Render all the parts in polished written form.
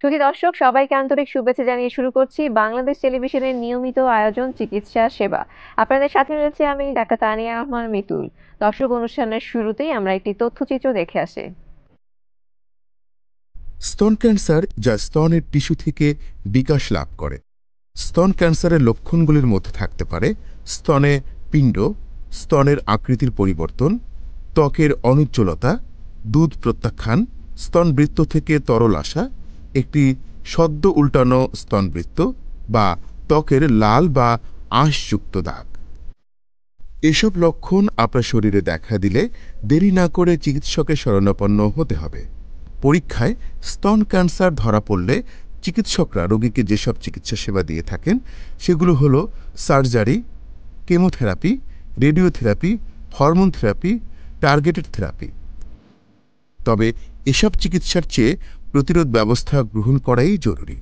সুধী দর্শক সবাইকে আন্তরিক শুভেচ্ছা জানিয়ে শুরু করছি বাংলাদেশ টেলিভিশনের নিয়মিত আয়োজন চিকিৎসা সেবা। আপনাদের সাথে রয়েছে আমি ডাক্তার তানিয়া রহমান মিতুল। দর্শক, অনুষ্ঠানের শুরুতেই আমরা একটি তথ্যচিত্র দেখে আসি। স্তন ক্যান্সার যা স্তনের টিস্যু থেকে বিকাশ লাভ করে। স্তন ক্যান্সারের লক্ষণগুলির মধ্যে থাকতে পারে স্তনে পিণ্ড, স্তনের আকৃতির পরিবর্তন, ত্বকের অনুজ্জ্বলতা, দুধ প্রত্যাখ্যান, স্তনবৃত্ত থেকে তরল আসা, একটি সদ্য উল্টানো স্তনবৃত্ত বা ত্বকের লাল বা আঁশযুক্ত দাগ। এসব লক্ষণ আপনার শরীরে দেখা দিলে দেরি না করে চিকিৎসকের শরণাপন্ন হতে হবে। পরীক্ষায় স্তন ক্যান্সার ধরা পড়লে চিকিৎসকরা রোগীকে যেসব চিকিৎসা সেবা দিয়ে থাকেন সেগুলো হলো surgery, chemotherapy, radiotherapy, hormone therapy, targeted therapy. তবে এসব চিকিৎসার চেয়ে প্রতিরোধ ব্যবস্থা গ্রহণ করাই জরুরি।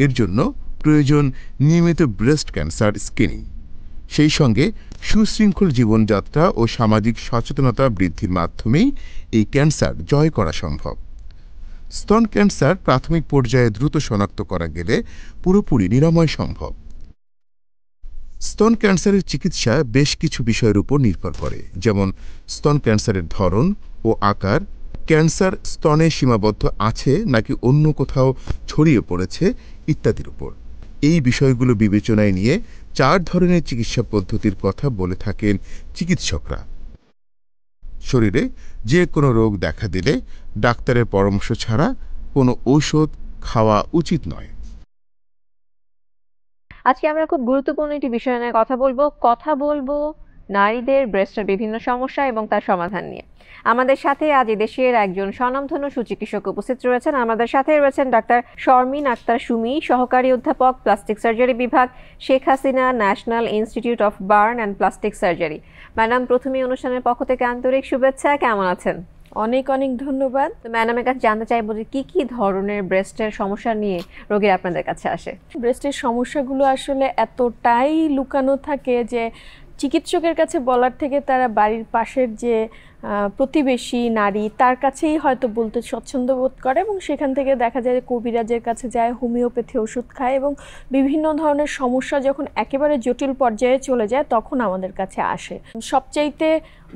এর জন্য প্রয়োজন নিয়মিত ব্রেস্ট ক্যান্সার স্ক্রিনিং। সেই সঙ্গে সুশৃঙ্খল জীবনযাত্রা ও সামাজিক সচেতনতা বৃদ্ধির মাধ্যমেই এই ক্যান্সার জয় করা সম্ভব। স্তন ক্যান্সার প্রাথমিক পর্যায়ে দ্রুত শনাক্ত করা গেলে পুরোপুরি নিরাময় সম্ভব। স্তন ক্যান্সারের চিকিৎসা বেশ কিছু বিষয়ের উপর নির্ভর করে, যেমন স্তন ক্যান্সারের ধরন ও আকার, ক্যান্সার স্তনে সীমাবদ্ধ আছে নাকি অন্য কোথাও ছড়িয়ে পড়েছে ইত্যাদির উপর। এই বিষয়গুলো বিবেচনায় নিয়ে 4 ধরনের চিকিৎসা পদ্ধতির কথা বলে থাকেন চিকিৎসকরা। শরীরে যে কোনো রোগ দেখা দিলে ডাক্তারের পরামর্শ ছাড়া কোনো ঔষধ খাওয়া উচিত নয়। আজকে আমরা খুব গুরুত্বপূর্ণ একটি বিষয় নিয়ে কথা বলবো নারীদের ব্রেস্টের বিভিন্ন সমস্যা এবং তার সমাধান নিয়ে। আমাদের সাথে আজ দেশের একজন স্বনামধন্য সুচিকিৎসক উপস্থিত রয়েছেন। আমাদের সাথে রয়েছেন ডাক্তার শর্মিন আক্তার সুমি, সহকারী অধ্যাপক, প্লাস্টিক সার্জারি বিভাগ, Sheikh Hasina national institute of burn and plastic surgery. Madam, প্রথমেই অনুষ্ঠানের পক্ষ থেকে আন্তরিক শুভেচ্ছা। কেমন আছেন? অনেক অনেক ধন্যবাদ। তো ম্যাডামের কাছে জানতে চাইবো যে কি ধরনের ব্রেস্টের সমস্যা নিয়ে রোগী আপনাদের কাছে আসে? ব্রেস্টের সমস্যাগুলো আসলে এতটাই লুকানো থাকে যে চিকিৎসকের কাছে বলার থেকে তারা বাড়ির পাশের যে প্রতিবেশী নারী তার কাছেই হয়তো বলতে স্বচ্ছন্দ বোধ করে, এবং সেখান থেকে দেখা যায় যে কবিরাজের কাছে যায়, হোমিওপ্যাথি ওষুধ খায়, এবং বিভিন্ন ধরনের সমস্যা যখন একেবারে জটিল পর্যায়ে চলে যায় তখন আমাদের কাছে আসে। সবচাইতে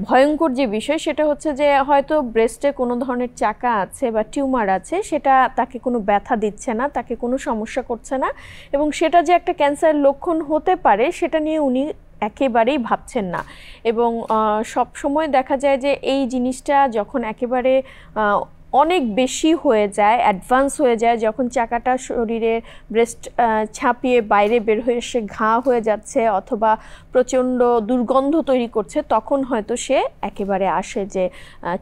ভয়ঙ্কর যে বিষয় সেটা হচ্ছে যে হয়তো ব্রেস্টে কোনো ধরনের চাকা আছে বা টিউমার আছে, সেটা তাকে কোনো ব্যথা দিচ্ছে না, তাকে কোনো সমস্যা করছে না, এবং সেটা যে একটা ক্যান্সারের লক্ষণ হতে পারে সেটা নিয়ে উনি একেবারেই ভাবছেন না। এবং সব সময় দেখা যায় যে এই জিনিসটা যখন একেবারে অনেক বেশি হয়ে যায়, অ্যাডভান্স হয়ে যায়, যখন চাকাটা শরীরের ব্রেস্ট ছাপিয়ে বাইরে বের হয়ে এসে ঘা হয়ে যাচ্ছে অথবা প্রচণ্ড দুর্গন্ধ তৈরি করছে, তখন হয়তো সে একেবারে আসে যে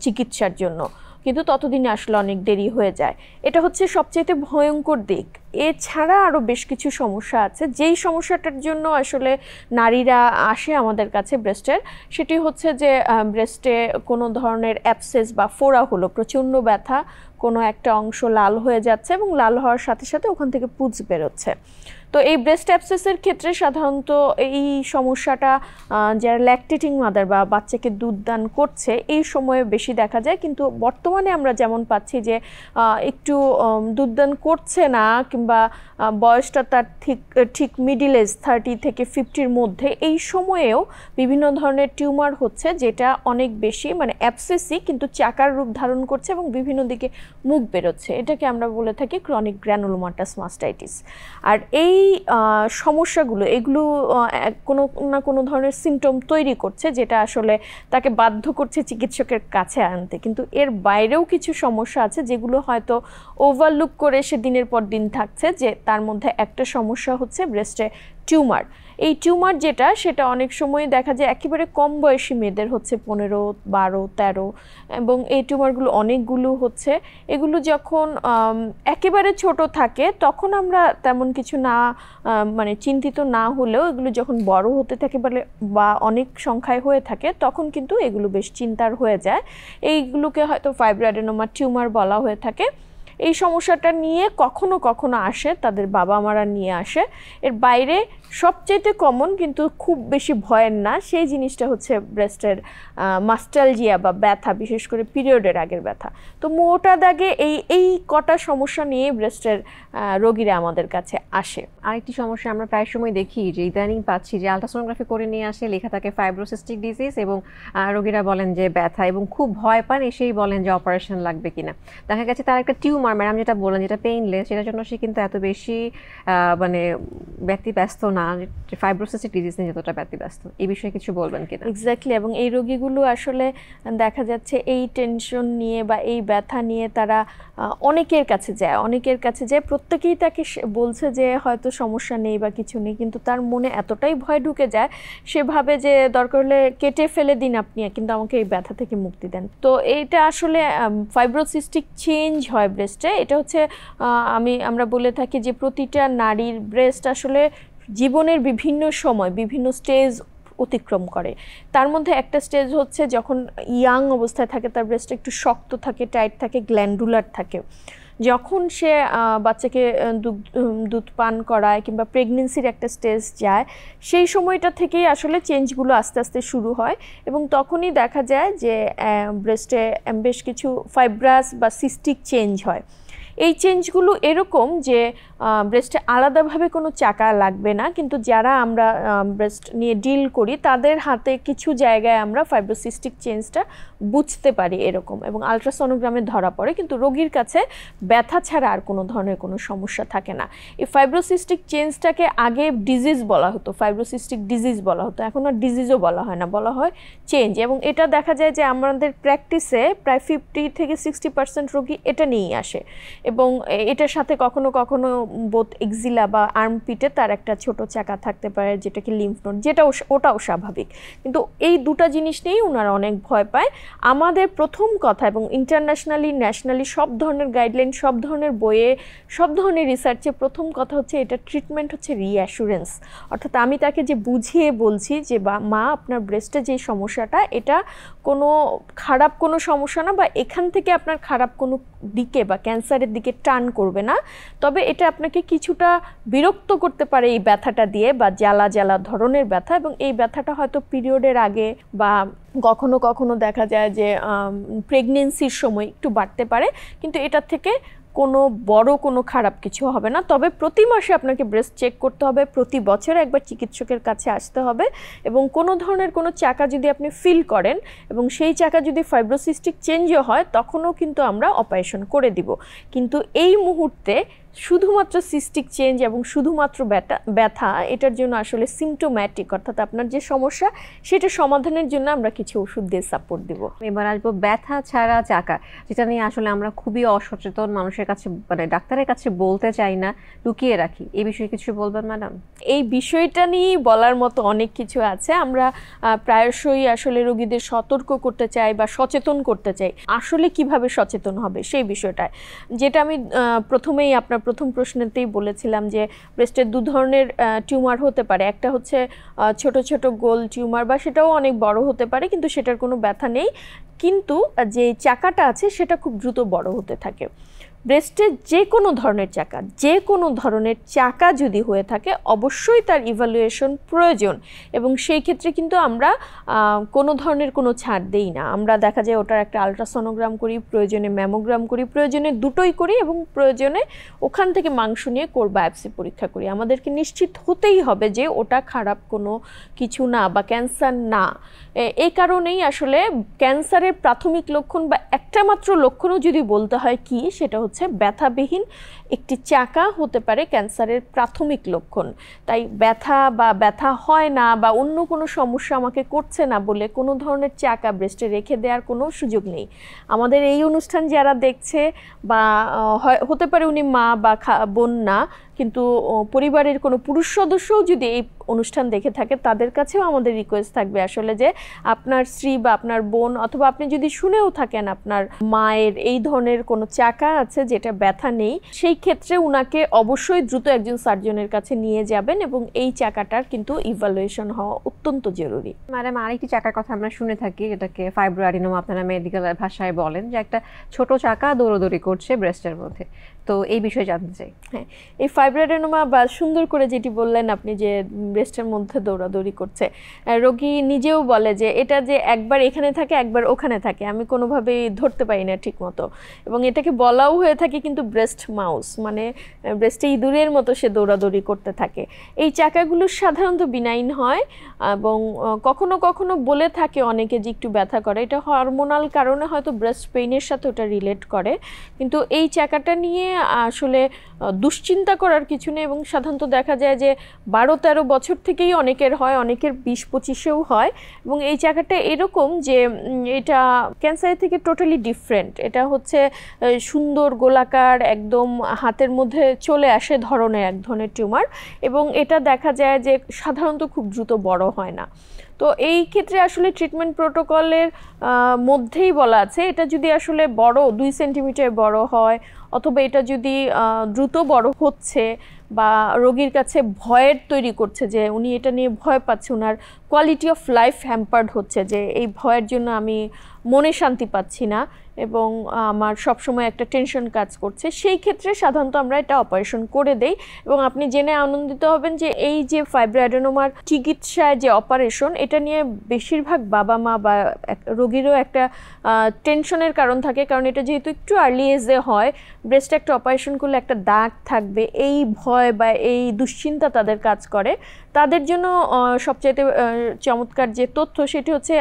চিকিৎসার জন্য, কিন্তু ততদিনে আসলে অনেক দেরি হয়ে যায়। এটা হচ্ছে সবচেয়ে ভয়ঙ্কর দিক। এছাড়া আরও বেশ কিছু সমস্যা আছে যেই সমস্যাটার জন্য আসলে নারীরা আসে আমাদের কাছে ব্রেস্টের। সেটি হচ্ছে যে ব্রেস্টে কোনো ধরনের অ্যাবসেস বা ফোড়া হলো, প্রচণ্ড ব্যথা, কোনো একটা অংশ লাল হয়ে যাচ্ছে এবং লাল হওয়ার সাথে সাথে ওখান থেকে পুঁজ বেরোচ্ছে। তো এই ব্রেস্ট অ্যাবসেসের ক্ষেত্রে সাধারণত এই সমস্যাটা যারা ল্যাকটেটিং মাদার বা বাচ্চাকে দুধ দান করছে এই সময়ে বেশি দেখা যায়, কিন্তু বর্তমানে আমরা যেমন পাচ্ছি যে একটু দুধ দান করছে না কিংবা বয়সটা তার ঠিক মিডিল এজ 30 থেকে 50-র মধ্যে, এই সময়েও বিভিন্ন ধরনের টিউমার হচ্ছে যেটা অনেক বেশি মানে অ্যাবসেসই কিন্তু চাকার রূপ ধারণ করছে এবং বিভিন্ন দিকে মুখ বেরোচ্ছে। এটাকে আমরা বলে থাকি ক্রনিক গ্র্যানুলোমাটাস মাস্টাইটিস। আর এই সমস্যাগুলো এগুলো কোনো না কোনো ধরনের সিমটম তৈরি করছে যেটা আসলে তাকে বাধ্য করছে চিকিৎসকের কাছে আনতে। কিন্তু এর বাইরেও কিছু সমস্যা আছে যেগুলো হয়তো ওভারলুক করে সে দিনের পর দিন থাকছে, যে তার মধ্যে একটা সমস্যা হচ্ছে ব্রেস্টে টিউমার। এই টিউমার যেটা সেটা অনেক সময় দেখা যায় একেবারে কম বয়সী মেয়েদের হচ্ছে 15, 12, 13, এবং এই টিউমারগুলো অনেকগুলো হচ্ছে। এগুলো যখন একেবারে ছোট থাকে তখন আমরা তেমন কিছু না মানে চিন্তিত না হলেও এগুলো যখন বড় হতে থাকে বা অনেক সংখ্যায় হয়ে থাকে তখন কিন্তু এগুলো বেশ চিন্তার হয়ে যায়। এইগুলোকে হয়তো ফাইব্রোঅ্যাডেনোমা টিউমার বলা হয়ে থাকে। এই সমস্যাটা নিয়ে কখনো কখনো আসে, তাদের বাবা মারা নিয়ে আসে। এর বাইরে সবচেয়ে কমন কিন্তু খুব বেশি ভয়ের না সেই জিনিসটা হচ্ছে ব্রেস্টের মাস্টালজিয়া বা ব্যথা, বিশেষ করে পিরিয়ডের আগের ব্যথা। তো মোটা দাগে এই কটা সমস্যা নিয়ে ব্রেস্টের রোগীরা আমাদের কাছে আসে। আরেকটি সমস্যা আমরা প্রায় সময় দেখি যে ইদানিং পাচ্ছি যে আলট্রাসোনোগ্রাফি করে নিয়ে আসে, লেখা থাকে ফাইব্রোসিস্টিক ডিজিজ, এবং রোগীরা বলেন যে ব্যথা এবং খুব ভয় পান, এসেই বলেন যে অপারেশন লাগবে কিনা। দেখা গেছে তার একটা টিউমার, ম্যাডাম যেটা বলেন যেটা পেইনলেস, সেটার জন্য সে কিন্তু এত বেশি মানে ব্যতিব্যস্ত না, ফাইব্রোসিস্টিক ডিজিজ নিয়ে যতটা ব্যতিব্যস্ত। এই বিষয়ে কিছু বলবেন কিনা? এক্স্যাক্টলি, এবং এই রোগীগুলো আসলে দেখা যাচ্ছে এই টেনশন নিয়ে বা এই ব্যথা নিয়ে তারা অনেকের কাছে যায়, প্রত্যেকেই তাকে বলছে যে হয়তো সমস্যা নেই বা কিছু নেই, কিন্তু তার মনে এতটাই ভয় ঢুকে যায়, সে ভাবে যে দরকার হলে কেটে ফেলে দিন আপনি, কিন্তু আমাকে এই ব্যথা থেকে মুক্তি দেন। তো এইটা আসলে ফাইব্রোসিস্টিক চেঞ্জ হয় ব্রেস্টে। এটা হচ্ছে আমরা বলে থাকি যে প্রতিটা নারীর ব্রেস্ট আসলে জীবনের বিভিন্ন সময় বিভিন্ন স্টেজ অতিক্রম করে। তার মধ্যে একটা স্টেজ হচ্ছে যখন ইয়াং অবস্থায় থাকে, তার ব্রেস্ট একটু শক্ত থাকে, টাইট থাকে, গ্ল্যান্ডুলার থাকে। যখন সে বাচ্চাকে দুধ পান করায় কিংবা প্রেগনেন্সির একটা স্টেজ যায়, সেই সময়টা থেকেই আসলে চেঞ্জগুলো আস্তে আস্তে শুরু হয়, এবং তখনই দেখা যায় যে ব্রেস্টে বেশ কিছু ফাইব্রাস বা সিস্টিক চেঞ্জ হয়। এই চেঞ্জগুলো এরকম যে ব্রেস্টে আলাদাভাবে কোনো চাকা লাগবে না, কিন্তু যারা আমরা ব্রেস্ট নিয়ে ডিল করি তাদের হাতে কিছু জায়গায় আমরা ফাইব্রোসিস্টিক চেঞ্জটা বুঝতে পারি এরকম, এবং আলট্রাসোনোগ্রামে ধরা পড়ে, কিন্তু রোগীর কাছে ব্যথা ছাড়া আর কোনো ধরনের কোনো সমস্যা থাকে না। এই ফাইব্রোসিস্টিক চেঞ্জটাকে আগে ডিজিজ বলা হতো, ফাইব্রোসিস্টিক ডিজিজ বলা হতো, এখন আর ডিজিজও বলা হয় না, বলা হয় চেঞ্জ। এবং এটা দেখা যায় যে আমাদের প্র্যাকটিসে প্রায় 50 থেকে 60% রোগী এটা নিয়েই আসে, এবং এটার সাথে কখনো কখনো বোথ এক্সিলা বা আর্মপিটে তার একটা ছোট চাকা থাকতে পারে, যেটাকে লিম্ফ নোড, ওটাও স্বাভাবিক। কিন্তু এই দুটা জিনিস নিয়েই ওনারা অনেক ভয় পায়। আমাদের প্রথম কথা, এবং ইন্টারন্যাশনালি ন্যাশনালি সব ধরনের গাইডলাইন, সব ধরনের বইয়ে, সব ধরনের রিসার্চে প্রথম কথা হচ্ছে এটা ট্রিটমেন্ট হচ্ছে রিঅ্যাসুরেন্স। অর্থাৎ আমি তাকে যে বুঝিয়ে বলছি যে মা আপনার ব্রেস্টে যে সমস্যাটা, এটা কোনো খারাপ কোনো সমস্যা না, বা এখান থেকে আপনার খারাপ কোনো দিকে বা ক্যান্সারের দিকে টার্ন করবে না, তবে এটা আপনাকে কিছুটা বিরক্ত করতে পারে এই ব্যথাটা দিয়ে, বা জ্বালা জ্বালা ধরনের ব্যথা, এবং এই ব্যথাটা হয়তো পিরিয়ডের আগে বা কখনো কখনো দেখা যায় যে প্রেগনেন্সির সময় একটু বাড়তে পারে, কিন্তু এটার থেকে কোনো বড় কোনো খারাপ কিছু হবে না। তবে প্রতি মাসে আপনাকে ব্রেস্ট চেক করতে হবে, প্রতি বছরে একবার চিকিৎসকের কাছে আসতে হবে, এবং কোনো ধরনের কোনো চাকা যদি আপনি ফিল করেন এবং সেই চাকা যদি ফাইব্রোসিস্টিক চেঞ্জও হয়, তখনও কিন্তু আমরা অপারেশন করে দিব। কিন্তু এই মুহূর্তে শুধুমাত্র সিস্টিক চেঞ্জ এবং শুধুমাত্র ব্যথা, এটার জন্য আসলে সিমটোম্যাটিক, অর্থাৎ আপনার যে সমস্যা সেটা সমাধানের জন্য আমরা কিছু ওষুধ দিয়ে সাপোর্ট দিব। এবার আসবো ব্যথা ছাড়া চাকা, যেটা নিয়ে আসলে আমরা খুবই অসচেতন, মানুষের কাছে মানে ডাক্তারের কাছে বলতে চাই না, লুকিয়ে রাখি। এই বিষয়ে কিছু বলবেন ম্যাডাম? এই বিষয়টা নিয়ে বলার মতো অনেক কিছু আছে। আমরা প্রায়শই আসলে রোগীদের সতর্ক করতে চাই বা সচেতন করতে চাই। আসলে কিভাবে সচেতন হবে সেই বিষয়টায়, যেটা আমি প্রথমেই আপনার প্রথম প্রশ্নেতেই বলেছিলাম যে ব্রেস্টের দু ধরনের টিউমার হতে পারে। একটা হচ্ছে ছোট ছোট গোল টিউমার, বা সেটাও অনেক বড় হতে পারে, কিন্তু সেটার কোনো ব্যথা নেই, কিন্তু যে চাকাটা আছে সেটা খুব দ্রুত বড় হতে থাকে। ব্রেস্টের যে কোনো ধরনের চাকা যদি হয়ে থাকে, অবশ্যই তার ইভ্যালুয়েশন প্রয়োজন, এবং সেই ক্ষেত্রে কিন্তু আমরা কোনো ধরনের কোনো ছাড় দেই না। আমরা দেখা যায় ওটার একটা আলট্রাসোনোগ্রাম করি, প্রয়োজনে ম্যামোগ্রাম করি, প্রয়োজনে দুটোই করি, এবং প্রয়োজনে ওখান থেকে মাংস নিয়ে কোর বায়োপসি পরীক্ষা করি। আমাদেরকে নিশ্চিত হতেই হবে যে ওটা খারাপ কোনো কিছু না বা ক্যান্সার না। এই কারণেই আসলে ক্যান্সারের প্রাথমিক লক্ষণ বা একটা মাত্র লক্ষণও যদি বলতে হয় কি, সেটা হচ্ছে ব্যথাবিহীন একটি চাকা হতে পারে ক্যান্সারের প্রাথমিক লক্ষণ। তাই ব্যথা হয় না বা অন্য কোনো সমস্যা আমাকে করছে না বলে কোনো ধরনের চাকা ব্রেস্টে রেখে দেওয়ার কোনো সুযোগ নেই। আমাদের এই অনুষ্ঠান যারা দেখছে, বা হতে পারে উনি মা বা বোন না, কিন্তু পরিবারের কোনো পুরুষ সদস্যও যদি এই অনুষ্ঠান দেখে থাকে, তাদের কাছেও আমাদের রিকোয়েস্ট থাকবে আসলে যে আপনার স্ত্রী বা আপনার বোন, অথবা আপনি যদি শুনেও থাকেন আপনার মায়ের এই ধরনের কোনো চাকা আছে যেটা ব্যথা নেই, সেই ক্ষেত্রে উনাকে অবশ্যই দ্রুত একজন সার্জনের কাছে নিয়ে যাবেন এবং এই চাকাটার কিন্তু ইভালুয়েশন হওয়া অত্যন্ত জরুরি। ম্যাডাম, আরেকটি চাকার কথা আমরা শুনে থাকি, যেটাকে ফাইব্রোঅ্যাডিনোমা আপনারা মেডিকেল ভাষায় বলেন, যে একটা ছোট চাকা দৌড়দৌড়ি করছে ব্রেস্টের মধ্যে। তো এই বিষয়ে জানতে চাই। হ্যাঁ, এই ফাইব্রোঅ্যাডিনোমা বা সুন্দর করে যেটি বললেন আপনি যে ব্রেস্টের মধ্যে দৌড়াদৌড়ি করছে, রোগী নিজেও বলে যে এটা যে একবার এখানে থাকে একবার ওখানে থাকে, আমি কোনোভাবেই ধরতে পারি না ঠিক মতো, এবং এটাকে বলাও হয়ে থাকে কিন্তু ব্রেস্ট মাউস, মানে ব্রেস্টে ইঁদুরের মতো সে দৌড়াদৌড়ি করতে থাকে। এই চাকাগুলো সাধারণত বিনাইন হয় এবং কখনো কখনো বলে থাকে অনেকে যে একটু ব্যথা করে, এটা হরমোনাল কারণে হয়তো ব্রেস্ট পেইনের সাথে ওটা রিলেট করে, কিন্তু এই চাকাটা নিয়ে আসলে দুশ্চিন্তা করার কিছু নেই। এবং সাধারণত দেখা যায় যে 12-13 বছর থেকেই অনেকের হয়, অনেকের 20-25-এও হয়। এবং এই চাকাটা এরকম যে এটা ক্যান্সারের থেকে টোটালি ডিফারেন্ট। এটা হচ্ছে সুন্দর গোলাকার, একদম হাতের মধ্যে চলে আসে ধরনের এক ধরনের টিউমার, এবং এটা দেখা যায় যে সাধারণত খুব দ্রুত বড় হয় না। তো এই ক্ষেত্রে আসলে ট্রিটমেন্ট প্রোটোকলের মধ্যেই বলা আছে, এটা যদি আসলে বড় 2 সেন্টিমিটার বড় হয়, অথবা এটা যদি দ্রুত বড় হচ্ছে বা রোগীর কাছে ভয়ের তৈরি করছে, যে উনি এটা নিয়ে ভয় পাচ্ছে, ওনার কোয়ালিটি অফ লাইফ হ্যাম্পার্ড হচ্ছে, যে এই ভয়ের জন্য আমি মনে শান্তি পাচ্ছি না এবং আমার সবসময় একটা টেনশন কাজ করছে, সেই ক্ষেত্রে সাধারণত আমরা এটা অপারেশন করে দেই। এবং আপনি জেনে আনন্দিত হবেন যে এই যে ফাইব্রোঅ্যাডিনোমার চিকিৎসায় যে অপারেশন, এটা নিয়ে বেশিরভাগ বাবা মা বা রোগীরও একটা টেনশনের কারণ থাকে, কারণ এটা যেহেতু একটু আর্লি এজে হয়, ব্রেস্টে একটা অপারেশন করলে একটা দাগ থাকবে, এই ভয় বা এই দুশ্চিন্তা তাদের কাজ করে। তাদের জন্য সবচাইতে চমৎকার যে তথ্য সেটি হচ্ছে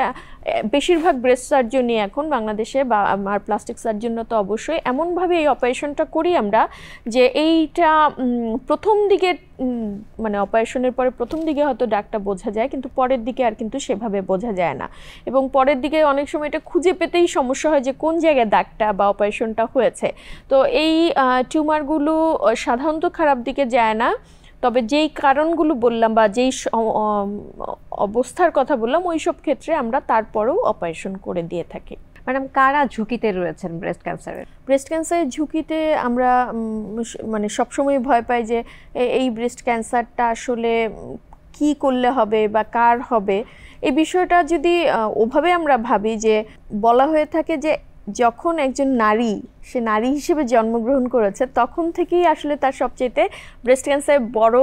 বেশিরভাগ ব্রেস্ট সার্জনই এখন বাংলাদেশে, বা আমার প্লাস্টিক সার্জন তো অবশ্যই এমনভাবে এই অপারেশনটা করি আমরা যে এইটা প্রথম দিকে মানে অপারেশনের পরে প্রথম দিকে হয়তো দাগটা বোঝা যায়, কিন্তু পরের দিকে আর কিন্তু সেভাবে বোঝা যায় না, এবং পরের দিকে অনেক সময় এটা খুঁজে পেতেই সমস্যা হয় যে কোন জায়গায় দাগটা বা অপারেশনটা হয়েছে। তো এই টিউমারগুলো সাধারণত খারাপ দিকে যায় না, তবে যেই কারণগুলো বললাম বা যেই অবস্থার কথা বললাম, ওই সব ক্ষেত্রে আমরা তারপরেও অপারেশন করে দিয়ে থাকি। ম্যাডাম, কারা ঝুঁকিতে রয়েছেন ব্রেস্ট ক্যান্সারের? ব্রেস্ট ক্যান্সারের ঝুঁকিতে আমরা মানে সবসময় ভয় পাই যে এই ব্রেস্ট ক্যান্সারটা আসলে কি করলে হবে বা কার হবে, এই বিষয়টা যদি ওভাবে আমরা ভাবি যে বলা হয়ে থাকে যে যখন একজন নারী সে নারী হিসেবে জন্মগ্রহণ করেছে তখন থেকেই আসলে তার সবচেয়ে ব্রেস্ট ক্যান্সার বড়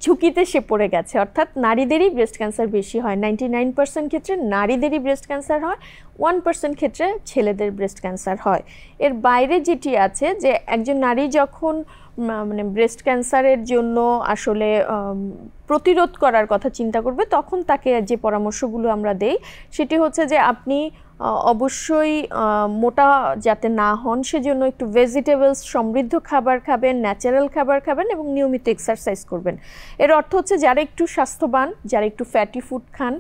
ঝুঁকিতে সে পড়ে গেছে, অর্থাৎ নারীদেরই ব্রেস্ট ক্যান্সার বেশি হয়। 99% ক্ষেত্রে নারীদেরই ব্রেস্ট ক্যান্সার হয়, 1% ক্ষেত্রে ছেলেদের ব্রেস্ট ক্যান্সার হয়। এর বাইরে যেটি আছে যে একজন নারী যখন মানে ব্রেস্ট ক্যান্সারের জন্য আসলে প্রতিরোধ করার কথা চিন্তা করবে, তখন তাকে যে পরামর্শগুলো আমরা দেই সেটি হচ্ছে যে আপনি অবশ্যই মোটা যাতে না হন সেজন্য একটু ভেজিটেবলস সমৃদ্ধ খাবার খাবেন, ন্যাচারাল খাবার খাবেন এবং নিয়মিত এক্সারসাইজ করবেন। এর অর্থ হচ্ছে যারা একটু স্বাস্থ্যবান, যারা একটু ফ্যাটি ফুড খান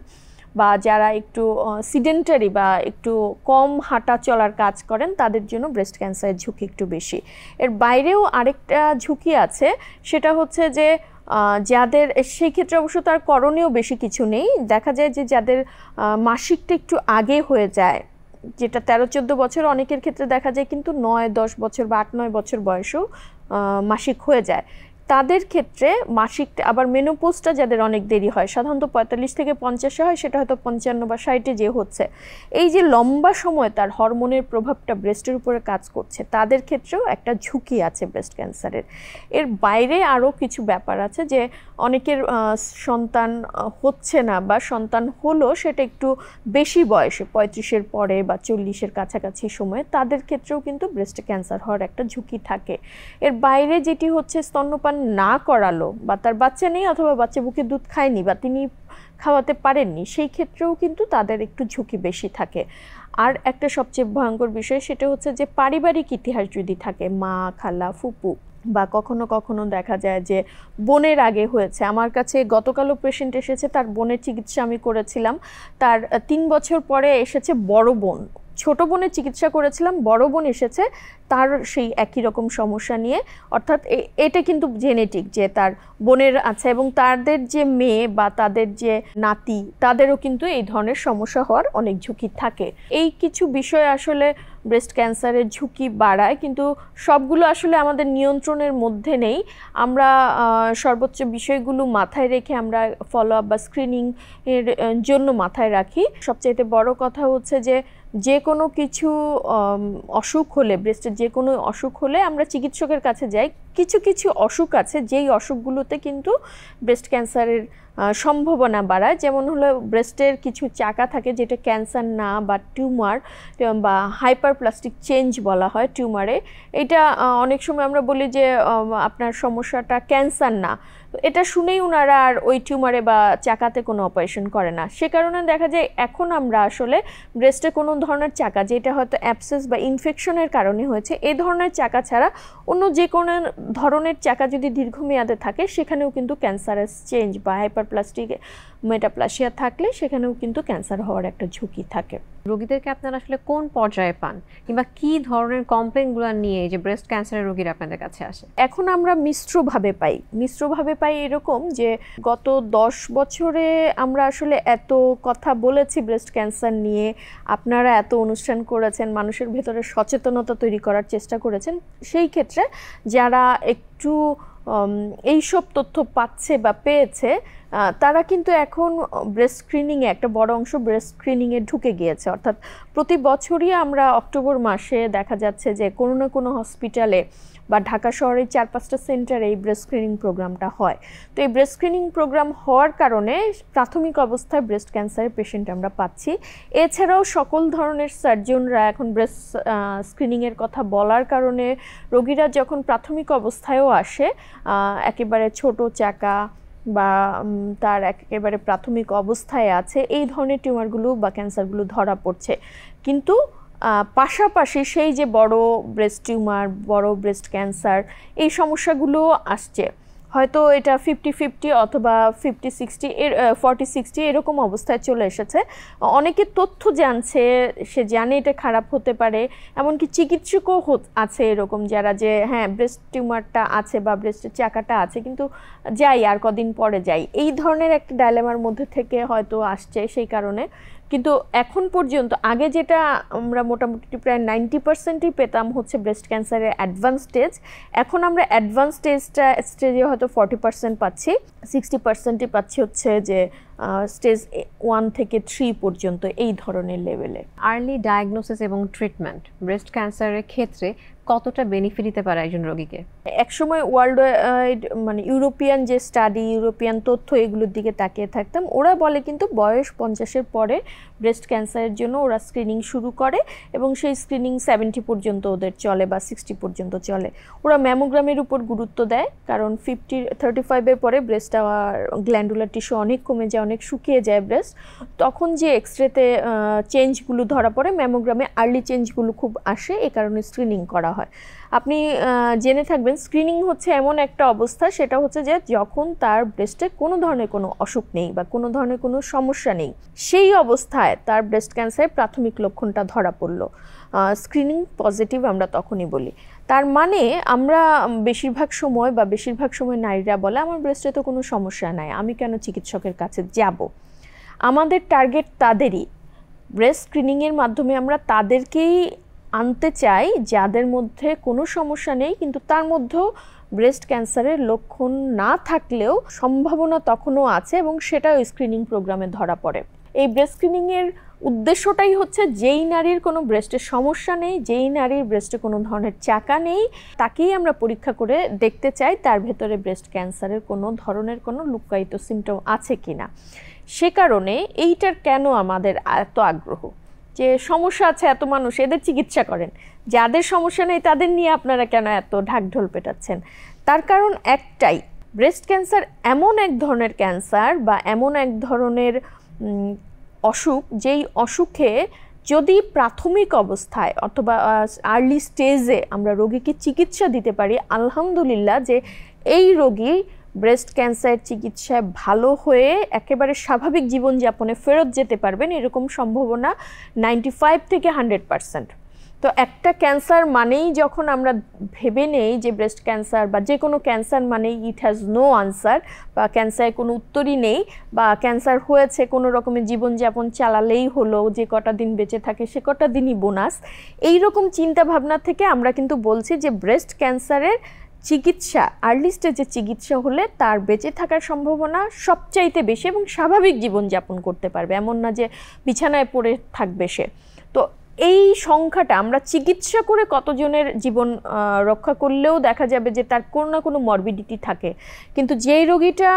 বা যারা একটু সিডেন্টারি বা একটু কম হাঁটা চলার কাজ করেন, তাদের জন্য ব্রেস্ট ক্যান্সারের ঝুঁকি একটু বেশি। এর বাইরেও আরেকটা ঝুঁকি আছে, সেটা হচ্ছে যে যাদের, সেই ক্ষেত্রে অবশ্য তার করণীয় বেশি কিছু নেই, দেখা যায় যে যাদের মাসিকটা একটু আগে হয়ে যায়, যেটা 13-14 বছর, অনেকের ক্ষেত্রে দেখা যায় কিন্তু 9-10 বছর বা 8-9 বছর বয়সেও মাসিক হয়ে যায়, তাদের ক্ষেত্রে মাসিক আবার মেনোপোজটা যাদের অনেক দেরি হয়, সাধারণত 45 থেকে 50 হয়, সেটা হয়তো 55 বা 60 যে হচ্ছে, এই যে লম্বা সময় তার হরমোনের প্রভাবটা ব্রেস্টের উপরে কাজ করছে, তাদের ক্ষেত্রেও একটা ঝুঁকি আছে ব্রেস্ট ক্যান্সারের। এর বাইরে আরও কিছু ব্যাপার আছে, যে অনেকের সন্তান হচ্ছে না বা সন্তান হলো সেটা একটু বেশি বয়সে, 35-এর পরে বা 40-এর কাছাকাছি সময়ে, তাদের ক্ষেত্রেও কিন্তু ব্রেস্ট ক্যান্সার হওয়ার একটা ঝুঁকি থাকে। এর বাইরে যেটি হচ্ছে স্তন্যপান না করালো বা তার বাচ্চা নেই অথবা বাচ্চা বুকে দুধ খায়নি বা তিনি খাওয়াতে পারেননি, সেই ক্ষেত্রেও কিন্তু তাদের একটু ঝুঁকি বেশি থাকে। আর একটা সবচেয়ে ভয়ঙ্কর বিষয়, সেটা হচ্ছে যে পারিবারিক ইতিহাস যদি থাকে, মা, খালা, ফুপু, বা কখনো কখনো দেখা যায় যে বোনের আগে হয়েছে। আমার কাছে গতকালও পেশেন্ট এসেছে, তার বোনের চিকিৎসা আমি করেছিলাম, তার 3 বছর পরে এসেছে বড় বোন, ছোট বোনের চিকিৎসা করেছিলাম, বড় বোন এসেছে তার সেই একই রকম সমস্যা নিয়ে, অর্থাৎ এটা কিন্তু জেনেটিক যে তার বোনের আছে এবং তাদের যে মেয়ে বা তাদের যে নাতি তাদেরও কিন্তু এই ধরনের সমস্যা হওয়ার অনেক ঝুঁকি থাকে। এই কিছু বিষয় আসলে ব্রেস্ট ক্যান্সারের ঝুঁকি বাড়ায়, কিন্তু সবগুলো আসলে আমাদের নিয়ন্ত্রণের মধ্যে নেই। আমরা সর্বোচ্চ বিষয়গুলো মাথায় রেখে আমরা ফলো আপ বা স্ক্রিনিং এর জন্য মাথায় রাখি। সবচাইতে বড় কথা হচ্ছে যে কোনো কিছু অসুখ হলে, ব্রেস্টের যে কোনো অসুখ হলে আমরা চিকিৎসকের কাছে যাই। কিছু কিছু অসুখ আছে যেই অসুখগুলোতে কিন্তু ব্রেস্ট ক্যান্সারের সম্ভাবনা বাড়ায়, যেমন হলো ব্রেস্টের কিছু চাকা থাকে যেটা ক্যান্সার না বা টিউমার বা হাইপারপ্লাস্টিক চেঞ্জ বলা হয় টিউমারে। এটা অনেক সময় আমরা বলি যে আপনার সমস্যাটা ক্যান্সার না, তো এটা শুনেই ওনারা আর ওই টিউমারে বা চাকাতে কোনো অপারেশন করে না। সে কারণে দেখা যায় এখন আমরা আসলে ব্রেস্টে কোনো ধরনের চাকা যেটা হয়তো অ্যাবসেস বা ইনফেকশনের কারণে হয়েছে, এই ধরনের চাকা ছাড়া অন্য যে কোনো ধরনের চাকা যদি দীর্ঘমেয়াদে থাকে সেখানেও কিন্তু ক্যান্সারাস চেঞ্জ বা হাইপারপ্লাস্টিক মেটাপ্লাসিয়া থাকলে সেখানেও কিন্তু ক্যান্সার হওয়ার একটা ঝুঁকি থাকে। রোগীদেরকে আপনারা আসলে কোন পর্যায়ে পান কিংবা কি ধরনের কমপ্লেইনগুলো নিয়ে যে ব্রেস্ট ক্যান্সারের রোগীরা আপনাদের কাছে আসে? এখন আমরা মিশ্রভাবে পাই এরকম যে গত 10 বছরে আমরা আসলে এত কথা বলেছি ব্রেস্ট ক্যান্সার নিয়ে, আপনারা এত অনুষ্ঠান করেছেন, মানুষের ভেতরে সচেতনতা তৈরি করার চেষ্টা করেছেন। সেই ক্ষেত্রে যারা একটু এইসব তথ্য পাচ্ছে বা পেয়েছে তারা কিন্তু এখন ব্রেস্ট স্ক্রিনিংয়ে একটা বড় অংশ ব্রেস্ট স্ক্রিনিংয়ে ঢুকে গিয়েছে। অর্থাৎ প্রতি বছরই আমরা অক্টোবর মাসে দেখা যাচ্ছে যে কোনো না কোনো হসপিটালে বা ঢাকা শহরের 4-5টা সেন্টারে এই ব্রেস্ট স্ক্রিনিং প্রোগ্রামটা হয়। তো এই ব্রেস্ট স্ক্রিনিং প্রোগ্রাম হওয়ার কারণে প্রাথমিক অবস্থায় ব্রেস্ট ক্যান্সারের পেশেন্ট আমরা পাচ্ছি। এছাড়াও সকল ধরনের সার্জনরা এখন ব্রেস্ট স্ক্রিনিংয়ের কথা বলার কারণে রোগীরা যখন প্রাথমিক অবস্থায়ও আসে, একেবারে ছোট চাকা বা তার একেবারে প্রাথমিক অবস্থায় আছে, এই ধরনের টিউমারগুলো বা ক্যান্সারগুলো ধরা পড়ছে। কিন্তু পাশাপাশি সেই যে বড় ব্রেস্ট টিউমার, বড় ব্রেস্ট ক্যান্সার, এই সমস্যাগুলো আসছে। হয়তো এটা 50-50 অথবা 50-60 40-60 এরকম অবস্থায় চলে এসেছে। অনেকে তথ্য জানছে, সে জানে এটা খারাপ হতে পারে, এমনকি চিকিৎসকও আছে এরকম যারা যে হ্যাঁ ব্রেস্ট টিউমারটা আছে বা ব্রেস্টের চাকাটা আছে কিন্তু যাই আর কদিন পরে যাই, এই ধরনের একটা ডায়লেমার মধ্যে থেকে হয়তো আসছে। সেই কারণে কিন্তু এখন পর্যন্ত আগে যেটা আমরা মোটামুটি প্রায় 90%ই পেতাম হচ্ছে ব্রেস্ট ক্যান্সারের অ্যাডভান্স স্টেজ, এখন আমরা অ্যাডভান্স স্টেজে হয়তো 40% পাচ্ছি, 60%ই পাচ্ছি হচ্ছে যে স্টেজ 1 থেকে 3 পর্যন্ত এই ধরনের লেভেলে। আর্লি ডায়াগনোসিস এবং ট্রিটমেন্ট ব্রেস্ট ক্যান্সারের ক্ষেত্রে কতটা বেনিফিট দিতে পারে একজন রোগীকে? একসময় ওয়ার্ল্ড ওয়াইড মানে ইউরোপিয়ান যে স্টাডি, ইউরোপিয়ান তথ্য, এগুলোর দিকে তাকিয়ে থাকতাম। ওরা বলে কিন্তু বয়স 50-এর পরে ব্রেস্ট ক্যান্সারের জন্য ওরা স্ক্রিনিং শুরু করে এবং সেই স্ক্রিনিং 70 পর্যন্ত ওদের চলে বা 60 পর্যন্ত চলে। ওরা ম্যামোগ্রামের উপর গুরুত্ব দেয়, কারণ 35-এর পরে ব্রেস্ট গ্ল্যান্ডুলার টিস্যু অনেক কমে যায়, অনেক শুকিয়ে যায় ব্রেস্ট। তখন যে এক্সরেতে চেঞ্জগুলো ধরা পড়ে, ম্যামোগ্রামে আর্লি চেঞ্জগুলো খুব আসে, এই কারণে স্ক্রিনিং করা হয়। আপনি জেনে থাকবেন স্ক্রিনিং হচ্ছে এমন একটা অবস্থা, সেটা হচ্ছে যে যখন তার ব্রেস্টে কোনো ধরনের কোনো অসুখ নেই বা কোনো ধরনের কোনো সমস্যা নেই, সেই অবস্থায় তার ব্রেস্ট ক্যান্সারের প্রাথমিক লক্ষণটা ধরা পড়লো, স্ক্রিনিং পজিটিভ আমরা তখনই বলি। তার মানে আমরা বেশিরভাগ সময় নারীরা বলে আমার ব্রেস্টে তো কোনো সমস্যা নাই, আমি কেন চিকিৎসকের কাছে যাব। আমাদের টার্গেট তাদেরই। ব্রেস্ট স্ক্রিনিংয়ের মাধ্যমে আমরা তাদেরকেই আনতে চাই যাদের মধ্যে কোনো সমস্যা নেই, কিন্তু তার মধ্যেও ব্রেস্ট ক্যান্সারের লক্ষণ না থাকলেও সম্ভাবনা তখনও আছে এবং সেটা ওই স্ক্রিনিং প্রোগ্রামে ধরা পড়ে। এই ব্রেস্ট স্ক্রিনিংয়ের উদ্দেশ্যটাই হচ্ছে যেই নারীর কোনো ব্রেস্টের সমস্যা নেই, যেই নারীর ব্রেস্টে কোনো ধরনের চাকা নেই, তাকেই আমরা পরীক্ষা করে দেখতে চাই তার ভেতরে ব্রেস্ট ক্যান্সারের কোনো ধরনের কোনো লুকায়িত সিমটম আছে কিনা। সে কারণে এইটার কেন আমাদের এত আগ্রহ যে সমস্যা আছে এত মানুষ, এদের চিকিৎসা করেন, যাদের সমস্যা নেই তাদের নিয়ে আপনারা কেন এত ঢাকঢোল পেটাচ্ছেন। তার কারণ একটাই, ব্রেস্ট ক্যান্সার এমন এক ধরনের ক্যান্সার বা এমন এক ধরনের অসুখ, যেই অসুখে যদি প্রাথমিক অবস্থায় অথবা আর্লি স্টেজে আমরা রোগীকে চিকিৎসা দিতে পারি, আলহামদুলিল্লাহ যে এই রোগী ব্রেস্ট ক্যান্সার চিকিৎসায় ভালো হয়ে একেবারে স্বাভাবিক জীবনযাপনে ফেরত যেতে পারবেন এরকম সম্ভাবনা 95 থেকে 100%। তো একটা ক্যান্সার মানেই যখন আমরা ভেবে নেই যে ব্রেস্ট ক্যান্সার বা যে কোনো ক্যান্সার মানেই ইট হ্যাজ নো আনসার, বা ক্যান্সারের কোনো উত্তরই নেই, বা ক্যান্সার হয়েছে কোনো রকমের জীবনযাপন চালালেই হলো, যে কটা দিন বেঁচে থাকে সে কটা দিনই বোনাস, এই রকম চিন্তা ভাবনা থেকে আমরা কিন্তু বলছি যে ব্রেস্ট ক্যান্সারের চিকিৎসা, আর্লি স্টেজে চিকিৎসা হলে তার বেঁচে থাকার সম্ভাবনা সবচাইতে বেশি এবং স্বাভাবিক জীবনযাপন করতে পারবে, এমন না যে বিছানায় পড়ে থাকবে সে। তো এই সংখ্যাটা আমরা চিকিৎসা করে কতজনের জীবন রক্ষা করলেও দেখা যাবে যে তার কোনো না কোনো মরবিডিটি থাকে, কিন্তু যেই রোগীটা,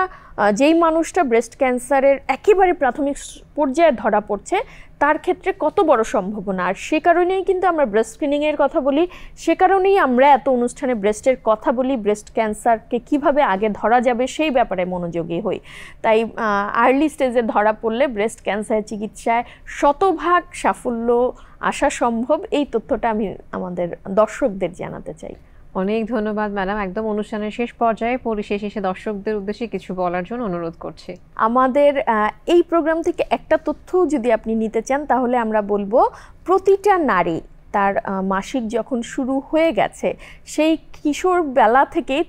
যেই মানুষটা ব্রেস্ট ক্যান্সারের একেবারে প্রাথমিক পর্যায়ে ধরা পড়ছে তার ক্ষেত্রে কত বড় সম্ভাবনা। আর সে কারণেই কিন্তু আমরা ব্রেস্ট স্ক্রিনিংয়ের কথা বলি, সে কারণেই আমরা এত অনুষ্ঠানে ব্রেস্টের কথা বলি, ব্রেস্ট ক্যান্সারকে কিভাবে আগে ধরা যাবে সেই ব্যাপারে মনোযোগী হই। তাই আর্লি স্টেজে ধরা পড়লে ব্রেস্ট ক্যান্সার চিকিৎসায় শতভাগ সাফল্য আসা সম্ভব, এই তথ্যটা আমি আমাদের দর্শকদের জানাতে চাই। অনেক ধন্যবাদ ম্যাডাম। একদম অনুষ্ঠানের শেষ পর্যায়ে পরিশেষে এসে দর্শকদের উদ্দেশ্যে কিছু বলার জন্য অনুরোধ করছি। আমাদের এই প্রোগ্রাম থেকে একটা তথ্য যদি আপনি নিতে চান তাহলে আমরা বলবো, প্রতিটা নারী তার মাসিক যখন শুরু হয়ে গেছে সেই কিশোর বেলা থেকেই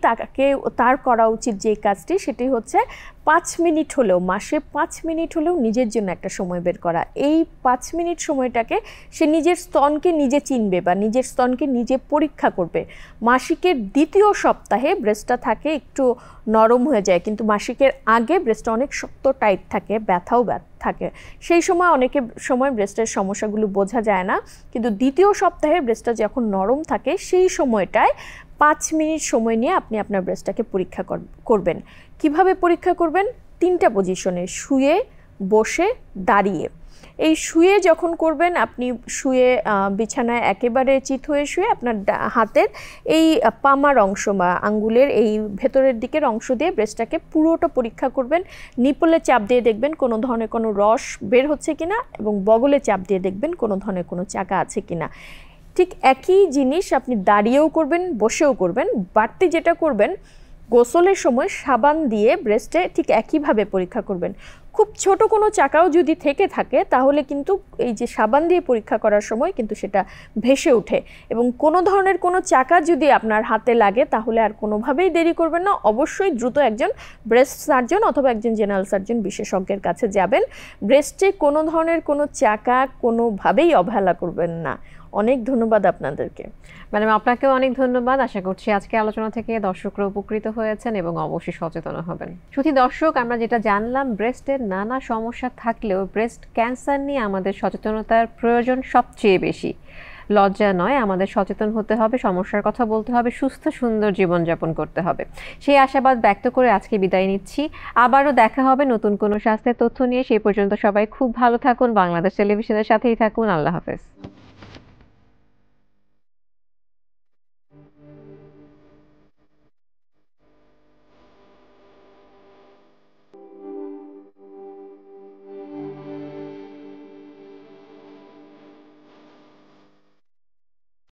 তার করা উচিত যে কাজটি, সেটি হচ্ছে 5 মিনিট হলেও, মাসে 5 মিনিট হলেও নিজের জন্য একটা সময় বের করা। এই 5 মিনিট সময়টাকে সে নিজের স্তনকে নিজে চিনবে বা নিজের স্তনকে নিজে পরীক্ষা করবে। মাসিকের দ্বিতীয় সপ্তাহে ব্রেস্টটা থাকে একটু নরম হয়ে যায়, কিন্তু মাসিকের আগে ব্রেস্টটা অনেক শক্ত টাইট থাকে, ব্যথাও থাকে। সেই সময় সময় ব্রেস্টের সমস্যাগুলো বোঝা যায় না, কিন্তু দ্বিতীয় সপ্তাহে ব্রেস্টটা যখন নরম থাকে সেই সময়টায় 5 মিনিট সময় নিয়ে আপনি আপনার ব্রেস্টটাকে পরীক্ষা করবেন। কিভাবে পরীক্ষা করবেন? 3টা পজিশনে, শুয়ে, বসে, দাঁড়িয়ে। এই শুয়ে যখন করবেন, আপনি শুয়ে বিছানায় একেবারে চিত হয়ে শুয়ে আপনার হাতের এই পামার অংশ বা আঙ্গুলের এই ভেতরের দিকের অংশ দিয়ে ব্রেস্টটাকে পুরোটা পরীক্ষা করবেন। নিপলে চাপ দিয়ে দেখবেন কোনো ধরনের কোনো রস বের হচ্ছে কিনা, এবং বগলে চাপ দিয়ে দেখবেন কোনো ধরনের কোনো চাকা আছে কিনা। ঠিক একই জিনিস আপনি দাঁড়িয়েও করবেন, বসেও করবেন। বাড়তি যেটা করবেন, গোসলের সময় সাবান দিয়ে ব্রেস্টে ঠিক একইভাবে পরীক্ষা করবেন। খুব ছোট কোনো চাকাও যদি থেকে থাকে তাহলে কিন্তু এই যে সাবান দিয়ে পরীক্ষা করার সময় কিন্তু সেটা ভেসে ওঠে, এবং কোনো ধরনের কোনো চাকা যদি আপনার হাতে লাগে তাহলে আর কোনোভাবেই দেরি করবেন না, অবশ্যই দ্রুত একজন ব্রেস্ট সার্জন অথবা একজন জেনারেল সার্জন বিশেষজ্ঞের কাছে যাবেন। ব্রেস্টে কোনো ধরনের কোনো চাকা কোনোভাবেই অবহেলা করবেন না। অনেক ধন্যবাদ আপনাদেরকে। ম্যাডাম আপনাকেও অনেক ধন্যবাদ। আশা করছি আজকে আলোচনা থেকে দর্শকরা উপকৃত হয়েছেন এবং অবশ্যই সচেতন হবেন। শুধু দর্শক, আমরা যেটা জানলাম, ব্রেস্টের নানা সমস্যা থাকলেও ব্রেস্ট ক্যান্সার নিয়ে আমাদের সচেতনতার প্রয়োজন সবচেয়ে বেশি। লজ্জা নয়, আমাদের সচেতন হতে হবে, সমস্যার কথা বলতে হবে, সুস্থ সুন্দর জীবনযাপন করতে হবে। সেই আশাবাদ ব্যক্ত করে আজকে বিদায় নিচ্ছি। আবারও দেখা হবে নতুন কোনো স্বাস্থ্যের তথ্য নিয়ে। সেই পর্যন্ত সবাই খুব ভালো থাকুন, বাংলাদেশ টেলিভিশনের সাথেই থাকুন। আল্লাহ হাফেজ।